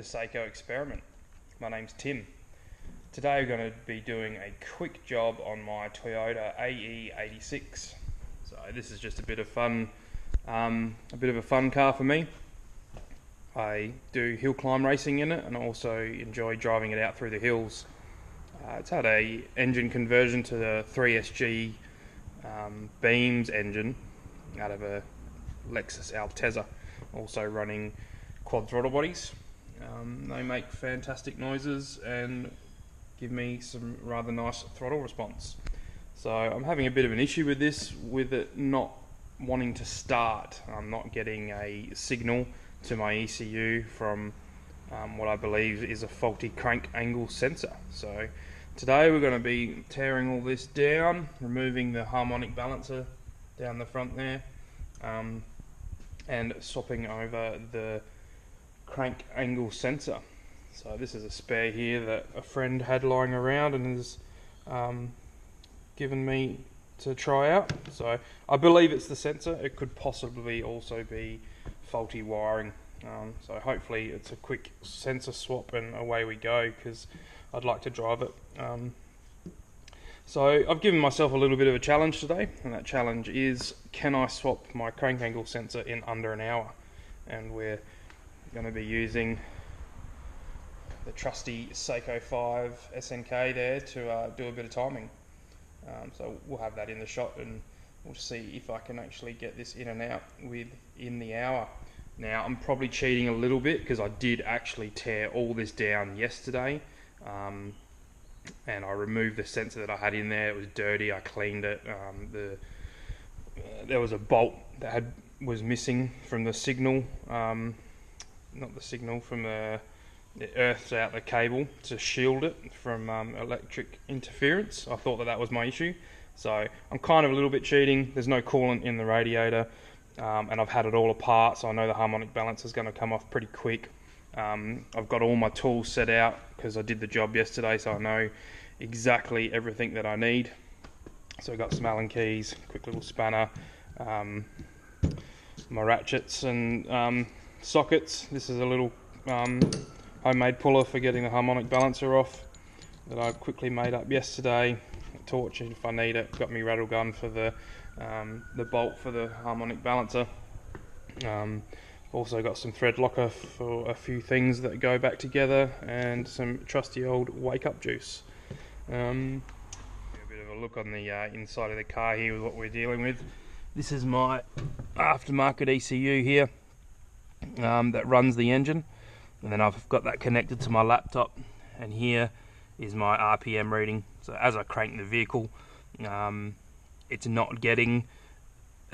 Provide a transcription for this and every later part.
Seiko experiment. My name's Tim. Today we're going to be doing a quick job on my Toyota AE86. So this is just a bit of fun, a fun car for me. I do hill climb racing in it, and I also enjoy driving it out through the hills. It's had a engine conversion to the 3SG Beams engine out of a Lexus Altezza, also running quad throttle bodies. They make fantastic noises and give me some rather nice throttle response. So I'm having a bit of an issue with this, with it not wanting to start. I'm not getting a signal to my ECU from what I believe is a faulty crank angle sensor. So today we're going to be tearing all this down, removing the harmonic balancer down the front there, and swapping over the crank angle sensor. So this is a spare here that a friend had lying around and has given me to try out. So I believe it's the sensor. It could possibly also be faulty wiring. So hopefully it's a quick sensor swap and away we go, because I'd like to drive it. So I've given myself a little bit of a challenge today, and that challenge is, can I swap my crank angle sensor in under an hour? And we're going to be using the trusty Seiko SNK there to do a bit of timing. So we'll have that in the shot, and we'll see if I can actually get this in and out within the hour. Now I'm probably cheating a little bit, because I did actually tear all this down yesterday, and I removed the sensor that I had in there. It was dirty. I cleaned it. There was a bolt that was missing from the signal, not the signal, from the earthed out the cable to shield it from electric interference. I thought that was my issue. So I'm kind of a little bit cheating. There's no coolant in the radiator, and I've had it all apart, so I know the harmonic balancer is going to come off pretty quick. I've got all my tools set out because I did the job yesterday, so I know exactly everything that I need. So I've got some Allen keys, quick little spanner, my ratchets and sockets. This is a little homemade puller for getting the harmonic balancer off that I quickly made up yesterday. A torch if I need it. Got me rattle gun for the bolt for the harmonic balancer. Also got some thread locker for a few things that go back together, and some trusty old wake up juice. A bit of a look on the inside of the car here with what we're dealing with. This is my aftermarket ECU here that runs the engine, and then I've got that connected to my laptop, and here is my RPM reading. So as I crank the vehicle, it's not getting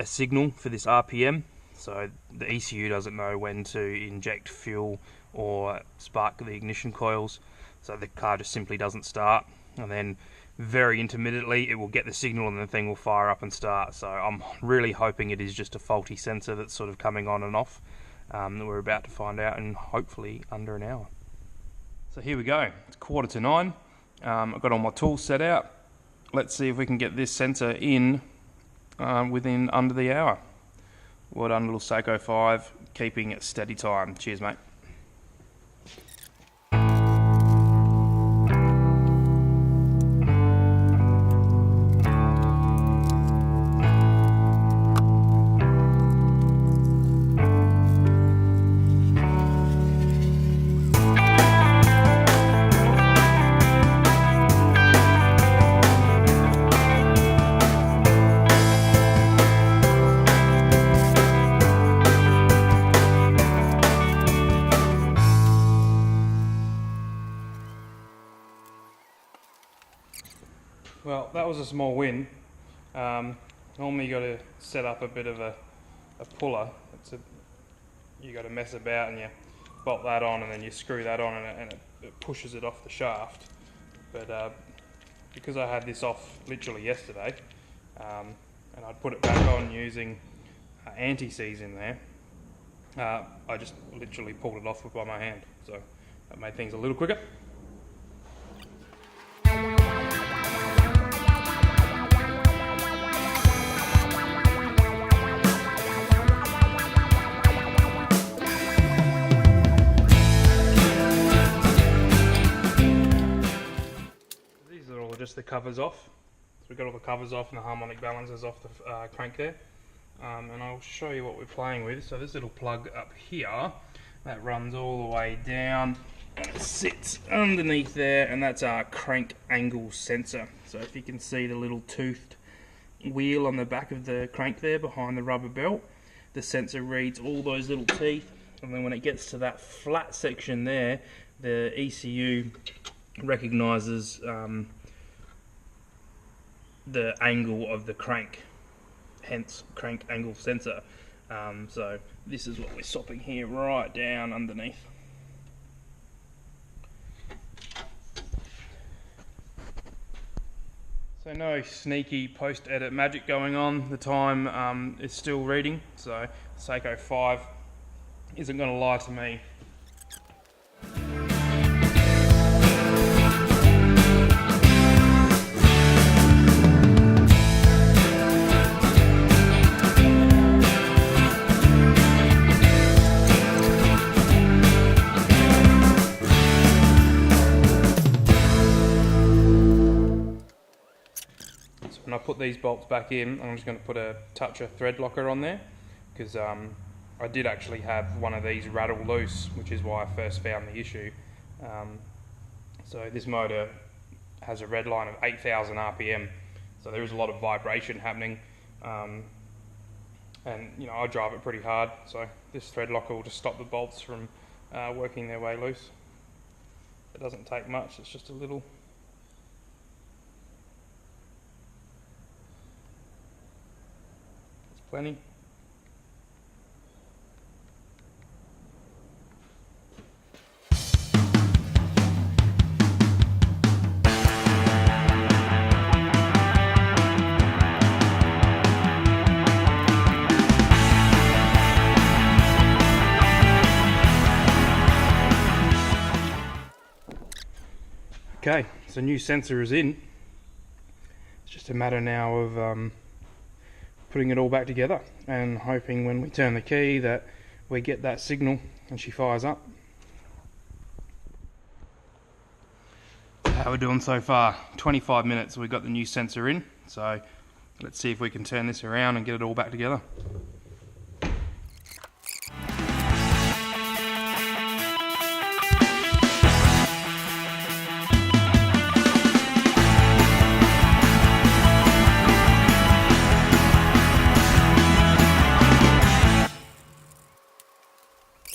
a signal for this RPM. So the ECU doesn't know when to inject fuel or spark the ignition coils, so the car just simply doesn't start. And then very intermittently it will get the signal and the thing will fire up and start. So I'm really hoping it is just a faulty sensor that's sort of coming on and off, that we're about to find out in hopefully under an hour. So here we go, it's 8:45. I've got all my tools set out. Let's see if we can get this sensor in within under the hour. Well done, little Seiko 5, keeping it steady time. Cheers, mate. Well, that was a small win. Normally you got to set up a bit of a puller. You got to mess about and you bolt that on, and then you screw that on, and it pushes it off the shaft. But because I had this off literally yesterday, and I'd put it back on using anti-seize in there, I just literally pulled it off by my hand. So that made things a little quicker. just the covers off. So we've got all the covers off and the harmonic balancers off the crank there. And I'll show you what we're playing with. So this little plug up here, that runs all the way down and it sits underneath there, and that's our crank angle sensor. So if you can see the little toothed wheel on the back of the crank there behind the rubber belt, the sensor reads all those little teeth, and then when it gets to that flat section there, the ECU recognises the angle of the crank, hence crank angle sensor. So this is what we're sopping here, right down underneath. So no sneaky post-edit magic going on. The time is still reading, so Seiko 5 isn't going to lie to me. When I put these bolts back in, I'm just going to put a toucher thread locker on there, because I did actually have one of these rattle loose, which is why I first found the issue. So this motor has a red line of 8,000 RPM, so there is a lot of vibration happening, and you know, I drive it pretty hard, so this thread locker will just stop the bolts from working their way loose. It doesn't take much, it's just a little. Plenty. Okay, so new sensor is in. It's just a matter now of putting it all back together and hoping when we turn the key that we get that signal and she fires up. How we're doing so far? 25 minutes we got the new sensor in, so let's see if we can turn this around and get it all back together.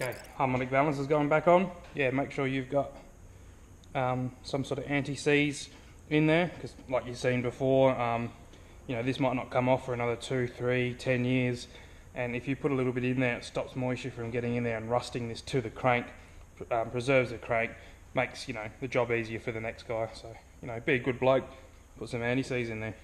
Okay, harmonic balance is going back on. Yeah, make sure you've got some sort of anti-seize in there, because like you've seen before, you know, this might not come off for another 2, 3, 10 years, and if you put a little bit in there, it stops moisture from getting in there and rusting this to the crank, preserves the crank, makes, you know, the job easier for the next guy. So, you know, be a good bloke, put some anti-seize in there.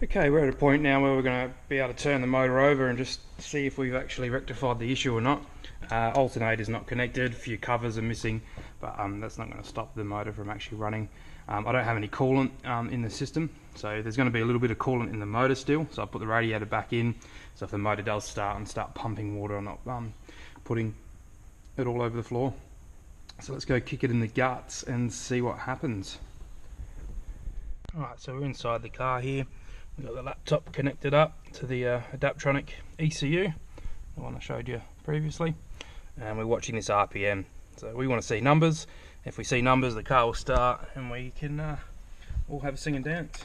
Okay, we're at a point now where we're going to be able to turn the motor over and just see if we've actually rectified the issue or not. Alternator's not connected, a few covers are missing, but that's not going to stop the motor from actually running. I don't have any coolant in the system, so there's going to be a little bit of coolant in the motor still, so I put the radiator back in, so if the motor does start pumping water, I'm not putting it all over the floor. So let's go kick it in the guts and see what happens. Alright, so we're inside the car here. We've got the laptop connected up to the Adaptronic ECU, the one I showed you previously, and we're watching this RPM. So we want to see numbers. If we see numbers, the car will start and we can all have a sing and dance.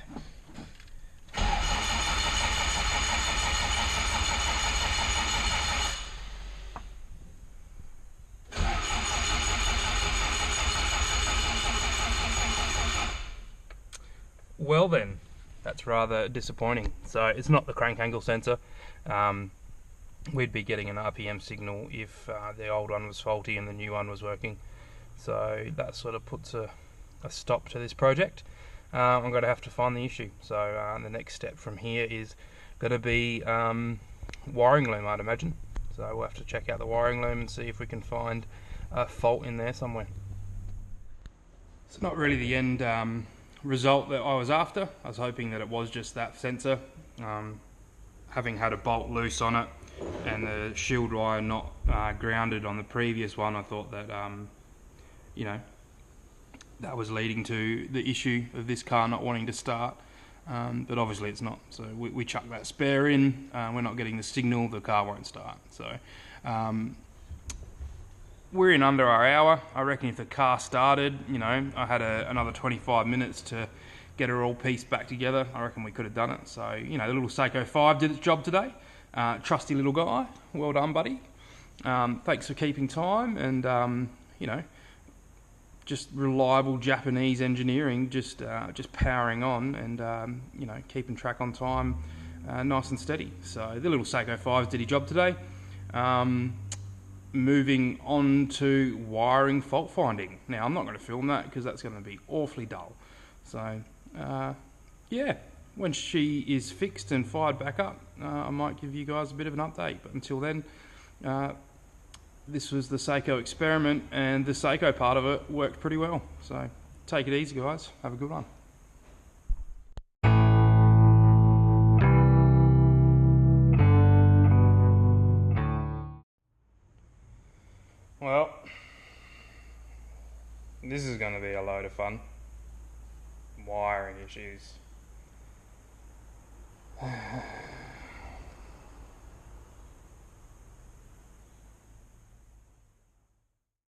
Well then, that's rather disappointing. So it's not the crank angle sensor. We'd be getting an RPM signal if the old one was faulty and the new one was working. So that sort of puts a stop to this project. I'm going to have to find the issue. So the next step from here is going to be wiring loom, I'd imagine. So we'll have to check out the wiring loom and see if we can find a fault in there somewhere. It's not really the end result that I was after. I was hoping that it was just that sensor. Having had a bolt loose on it and the shield wire not grounded on the previous one, I thought that you know, that was leading to the issue of this car not wanting to start, but obviously it's not. So we chuck that spare in, we're not getting the signal, the car won't start. So we're in under our hour. I reckon if the car started, you know, I had another 25 minutes to get her all pieced back together, I reckon we could have done it. So, you know, the little Seiko 5 did its job today. Trusty little guy, well done buddy. Thanks for keeping time, and you know, just reliable Japanese engineering, just powering on, and you know, keeping track on time, nice and steady. So the little Seiko 5 did his job today. Moving on to wiring fault finding. Now I'm not going to film that because that's going to be awfully dull. So yeah, when she is fixed and fired back up, I might give you guys a bit of an update. But until then, this was the Seiko experiment, and the Seiko part of it worked pretty well. So take it easy guys, have a good one. Well, this is going to be a load of fun. Wiring issues.